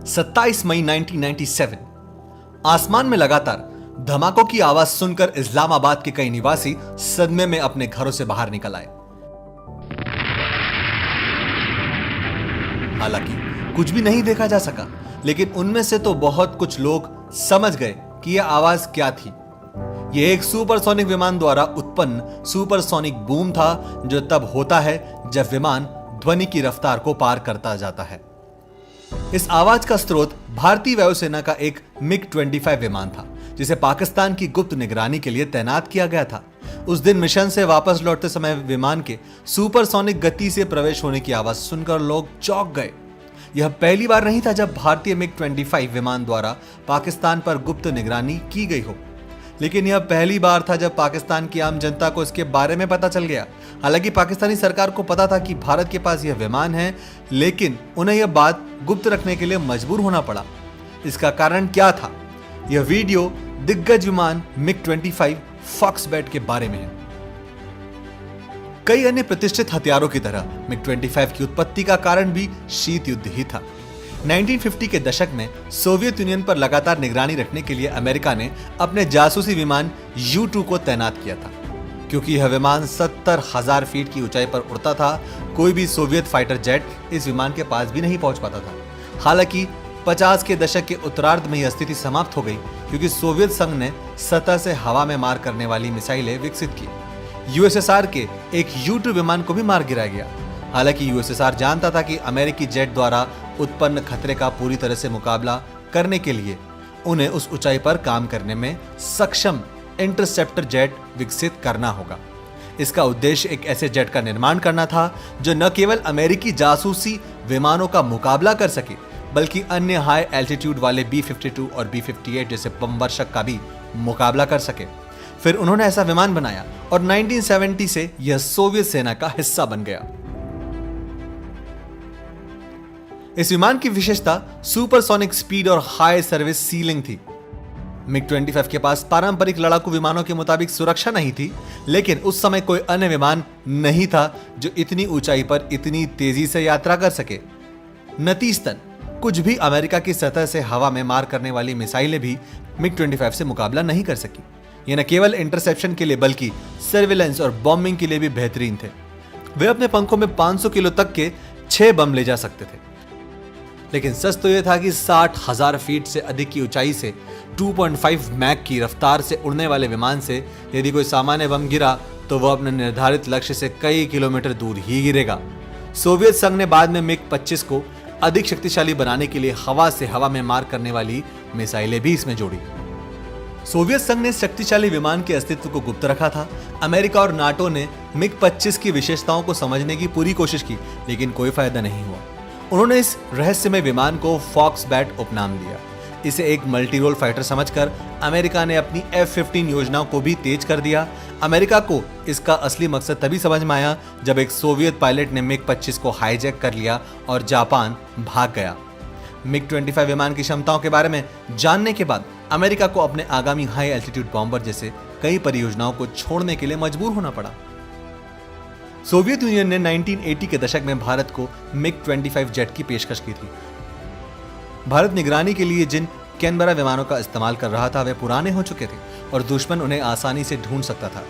27 मई 1997 आसमान में लगातार धमाकों की आवाज सुनकर इस्लामाबाद के कई निवासी सदमे में अपने घरों से बाहर निकल आए। हालांकि कुछ भी नहीं देखा जा सका, लेकिन उनमें से तो बहुत कुछ लोग समझ गए कि यह आवाज क्या थी। यह एक सुपरसोनिक विमान द्वारा उत्पन्न सुपरसोनिक बूम था, जो तब होता है जब विमान ध्वनि की रफ्तार को पार करता जाता है। इस आवाज का स्रोत भारतीय वायुसेना का एक MiG-25 विमान था, जिसे पाकिस्तान की गुप्त निगरानी के लिए तैनात किया गया था। उस दिन मिशन से वापस लौटते समय विमान के सुपरसोनिक गति से प्रवेश होने की आवाज सुनकर लोग चौंक गए। यह पहली बार नहीं था जब भारतीय MiG-25 विमान द्वारा पाकिस्तान पर गुप्त निगरानी की गई हो, लेकिन यह पहली बार था जब पाकिस्तान की आम जनता को इसके बारे में पता चल गया। हालांकि पाकिस्तानी सरकार को पता था कि भारत के पास यह विमान है, लेकिन उन्हें यह बात गुप्त रखने के लिए मजबूर होना पड़ा। इसका कारण क्या था? यह वीडियो दिग्गज विमान MiG-25 फॉक्सबैट के बारे में है। कई अन्य प्रतिष्ठित हथियारों की तरह MiG-25 की उत्पत्ति का कारण भी शीत युद्ध ही था। 1950 के दशक में सोवियत यूनियन पर लगातार निगरानी रखने के लिए अमेरिका ने अपने जासूसी विमान U-2 को तैनात किया था। क्योंकि यह विमान 70,000 फीट की ऊंचाई पर उड़ता था, कोई भी सोवियत फाइटर जेट इस विमान के पास भी नहीं पहुंच पाता था। हालांकि 50 के दशक के उत्तरार्ध में यह स्थिति समाप्त हो गई, क्योंकि सोवियत संघ ने सतह से हवा में मार करने वाली मिसाइलें विकसित की। यूएसएसआर के एक U-2 विमान को भी मार गिराया गया। हालांकि यूएसएसआर जानता था कि अमेरिकी जेट द्वारा उत्पन्न खतरे का पूरी तरह से मुकाबला करने के लिए उन्हें उस ऊंचाई पर काम करने में सक्षम इंटरसेप्टर जेट विकसित करना होगा। इसका उद्देश्य एक ऐसे जेट का निर्माण करना था जो न केवल अमेरिकी जासूसी विमानों का मुकाबला कर सके, बल्कि अन्य हाई एल्टीट्यूड वाले B-52 और B-58 जैसे बमवर्षक का भी मुकाबला कर सके। फिर उन्होंने ऐसा विमान बनाया और 1970 से यह सोवियत सेना का हिस्सा बन गया। इस विमान की विशेषता सुपरसोनिक स्पीड और हाई सर्विस सीलिंग थी। MiG-25 के पास पारंपरिक लड़ाकू विमानों के मुताबिक सुरक्षा नहीं थी, लेकिन उस समय कोई अन्य विमान नहीं था जो इतनी ऊंचाई पर इतनी तेजी से यात्रा कर सके। नतीजतन कुछ भी अमेरिका की सतह से हवा में मार करने वाली मिसाइलें भी MiG-25 से मुकाबला नहीं कर सकी। ये न केवल इंटरसेप्शन के लिए बल्कि सर्विलेंस और बॉम्बिंग के लिए भी बेहतरीन थे। वे अपने पंखों में 500 किलो तक के 6 बम ले जा सकते थे। लेकिन सच तो यह था कि 60,000 फीट से अधिक की ऊंचाई से 2.5 मैक की रफ्तार से उड़ने वाले विमान से यदि कोई सामान्य बम गिरा तो वह अपने निर्धारित लक्ष्य से कई किलोमीटर दूर ही गिरेगा। सोवियत संघ ने बाद में MiG-25 को अधिक शक्तिशाली बनाने के लिए हवा से हवा में मार करने वाली मिसाइलें भी इसमें जोड़ी। सोवियत संघ ने शक्तिशाली विमान के अस्तित्व को गुप्त रखा था। अमेरिका और नाटो ने MiG-25 की विशेषताओं को समझने की पूरी कोशिश की, लेकिन कोई फायदा नहीं हुआ। उन्होंने इस रहस्यमय विमान को फॉक्सबैट उपनाम दिया। इसे एक मल्टी रोल फाइटर समझकर अमेरिका ने अपनी F-15 योजनाओं को भी तेज कर दिया। अमेरिका को इसका असली मकसद तभी समझ में आया जब एक सोवियत पायलट ने MiG-25 को हाईजैक कर लिया और जापान भाग गया। MiG-25 विमान की क्षमताओं के बारे में जानने के बाद अमेरिका को अपने आगामी हाई एल्टीट्यूड बॉम्बर जैसे कई परियोजनाओं को छोड़ने के लिए मजबूर होना पड़ा। सोवियत यूनियन ने 1980 के दशक में भारत को MiG-25 जेट की पेशकश की थी। भारत निगरानी के लिए जिन कैनबरा विमानों का इस्तेमाल कर रहा था वे पुराने हो चुके थे और दुश्मन उन्हें आसानी से ढूंढ सकता था।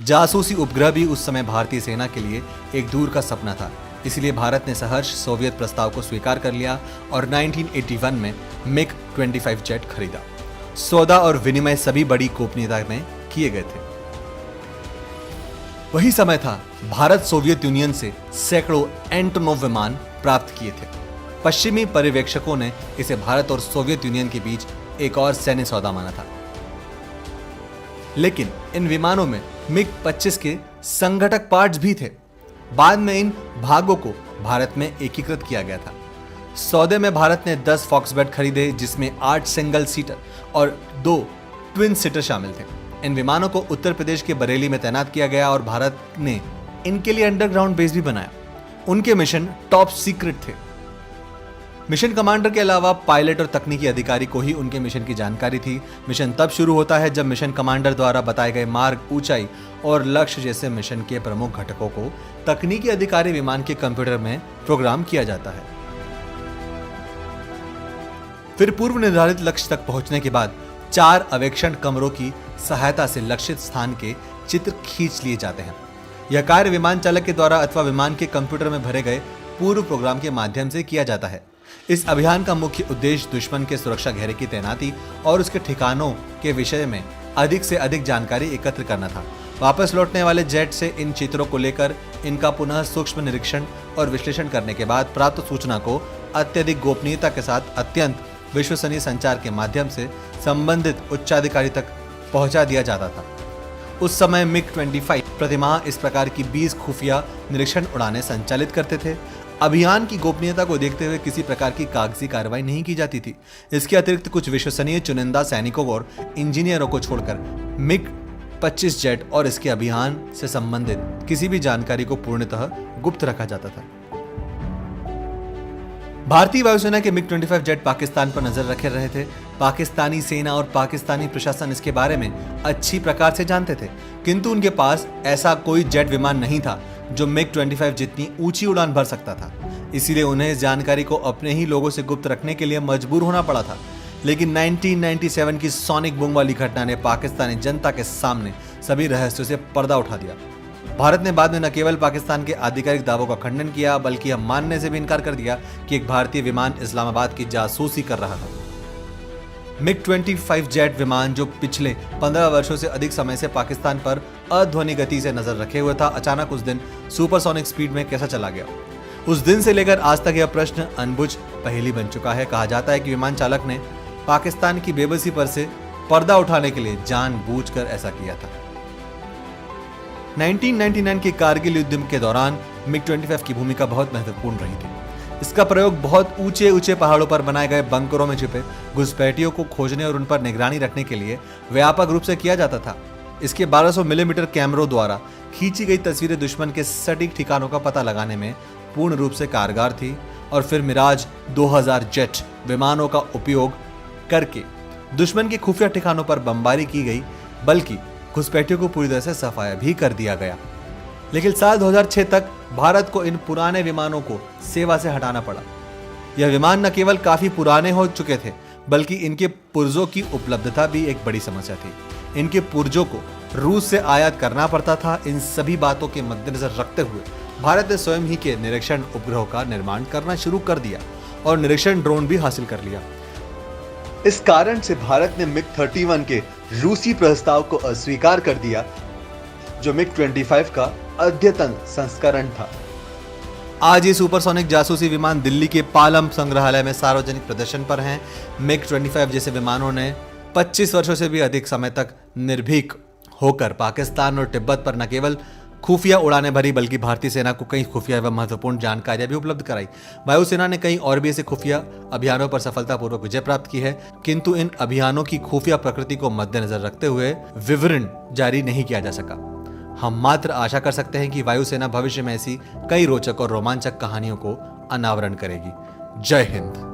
जासूसी उपग्रह भी उस समय भारतीय सेना के लिए एक दूर का सपना था। इसलिए भारत ने सहर्ष सोवियत प्रस्ताव को स्वीकार कर लिया और 1981 में MiG-25 जेट खरीदा। सौदा और विनिमय सभी बड़ी गोपनीयता में किए गए थे। वही समय था भारत सोवियत यूनियन से सैकड़ों एंटोनोव विमान प्राप्त किए थे। पश्चिमी पर्यवेक्षकों ने इसे भारत और सोवियत यूनियन के बीच एक और सैन्य सौदा माना था। लेकिन इन विमानों में MiG-25 के संघटक पार्ट्स भी थे। बाद में इन भागों को भारत में एकीकृत किया गया था। सौदे में भारत ने 10 फॉक्सबैट खरीदे, जिसमें 8 सिंगल सीटर और 2 ट्विन सीटर शामिल थे। इन विमानों को उत्तर प्रदेश के बरेली में तैनात किया गया और भारत ने इनके लिए अंडरग्राउंड बेस भी बनाया। उनके मिशन टॉप सीक्रेट थे। मिशन कमांडर के अलावा पायलट और तकनीकी अधिकारी को ही उनके मिशन की जानकारी थी। मिशन तब शुरू होता है जब मिशन कमांडर द्वारा बताए गए मार्ग, ऊंचाई और लक्ष्य जैसे मिशन के प्रमुख घटकों को तकनीकी अधिकारी विमान के कंप्यूटर में प्रोग्राम किया जाता है। फिर पूर्व निर्धारित लक्ष्य तक पहुंचने के बाद 4 अवेक्षण कमरों की सहायता से लक्षित स्थान के चित्र खींच लिए जाते हैं। यह कार्य विमान चालक के द्वारा अथवा विमान के कंप्यूटर में भरे गए पूर्व प्रोग्राम के माध्यम से किया जाता है। इस अभियान का मुख्य उद्देश्य दुश्मन के सुरक्षा घेरे की तैनाती और उसके ठिकानों के विषय में अधिक से अधिक जानकारी एकत्र करना था। वापस लौटने वाले जेट से इन चित्रों को लेकर इनका पुनः सूक्ष्म निरीक्षण और विश्लेषण करने के बाद प्राप्त सूचना को अत्यधिक गोपनीयता के साथ अत्यंत विश्वसनीय संचार के माध्यम से संबंधित उच्चाधिकारी तक पहुंचा दिया जाता था। उस समय मिग-25 प्रतिमाह इस प्रकार की 20 खुफिया निरीक्षण उड़ानें संचालित करते थे। अभियान की गोपनीयता को देखते हुए किसी प्रकार की कागजी कार्रवाई नहीं की जाती थी। इसके अतिरिक्त कुछ विश्वसनीय चुनिंदा सैनिकों और इंजीनियरों को छोड़कर मिग-25 जेट और इसके अभियान से संबंधित किसी भी जानकारी को पूर्णतः गुप्त रखा जाता था। भारतीय वायुसेना के मिग-25 जेट पाकिस्तान पर नजर रखे रहे थे। पाकिस्तानी सेना और पाकिस्तानी प्रशासन इसके बारे में अच्छी प्रकार से जानते थे, किंतु उनके पास ऐसा कोई जेट विमान नहीं था जो मिग-25 जितनी ऊंची उड़ान भर सकता था। इसीलिए उन्हें इस जानकारी को अपने ही लोगों से गुप्त रखने के लिए मजबूर होना पड़ा था। लेकिन 1997 की सोनिक बूम वाली घटना ने पाकिस्तानी जनता के सामने सभी रहस्यों से पर्दा उठा दिया। भारत ने बाद में न केवल पाकिस्तान के आधिकारिक दावों का खंडन किया, बल्कि यह मानने से भी इनकार कर दिया कि एक भारतीय विमान इस्लामाबाद की जासूसी कर रहा था। मिग-25 जेट विमान, जो पिछले 15 वर्षों से अधिक समय से पाकिस्तान पर अध्वनि गति से नजर रखे हुए था, अचानक उस दिन सुपरसोनिक स्पीड में कैसा चला गया। उस दिन से लेकर आज तक यह प्रश्न अनबुझ पहेली बन चुका है। कहा जाता है कि विमान चालक ने पाकिस्तान की बेबसी पर से पर्दा उठाने के लिए जानबूझकर ऐसा किया था। 1999 के कारगिल युद्ध के दौरान मिग-25 की भूमिका बहुत महत्वपूर्ण रही थी। इसका प्रयोग बहुत ऊंचे ऊंचे पहाड़ों पर बनाए गए बंकरों में छिपे घुसपैठियों को खोजने और उन पर निगरानी रखने के लिए व्यापक रूप से किया जाता था। इसके 1200 मिलीमीटर कैमरों द्वारा खींची गई तस्वीरें दुश्मन के सटीक ठिकानों का पता लगाने में पूर्ण रूप से कारगर थी। और फिर मिराज 2000 जेट विमानों का उपयोग करके दुश्मन के खुफिया ठिकानों पर बमबारी की गई, बल्कि घुसपैठियों को पूरी तरह से सफाया भी कर दिया गया। लेकिन साल 2006 तक भारत को इन पुराने विमानों को सेवा से हटाना पड़ा। यह विमान न केवल काफी पुराने हो चुके थे, बल्कि इनके पुर्जों की उपलब्धता भी एक बड़ी समस्या थी। इनके पुर्जों को रूस से आयात करना पड़ता था। इन सभी बातों के मद्देनजर रखते हुए भारत ने स्वयं ही के निरीक्षण उपग्रहों का निर्माण करना शुरू कर दिया और निरीक्षण ड्रोन भी हासिल कर लिया। इस कारण से भारत ने मिग-31 के रूसी प्रस्ताव को अस्वीकार कर दिया, जो मिग-25 का अद्यतन संस्करण था। आज ये सुपरसोनिक जासूसी विमान दिल्ली के पालम संग्रहालय में सार्वजनिक प्रदर्शन पर हैं। मिग-25 जैसे विमानों ने 25 वर्षों से भी अधिक समय तक निर्भीक होकर पाकिस्तान और तिब्बत पर न केवल खुफिया उड़ानें भरी, बल्कि भारतीय सेना को कई खुफिया एवं महत्वपूर्ण जानकारियां भी उपलब्ध कराई। वायुसेना ने कई और भी ऐसे खुफिया अभियानों पर सफलतापूर्वक विजय प्राप्त की है, किंतु इन अभियानों की खुफिया प्रकृति को मद्देनजर रखते हुए विवरण जारी नहीं किया जा सका। हम मात्र आशा कर सकते हैं कि वायुसेना भविष्य में ऐसी कई रोचक और रोमांचक कहानियों को अनावरण करेगी। जय हिंद।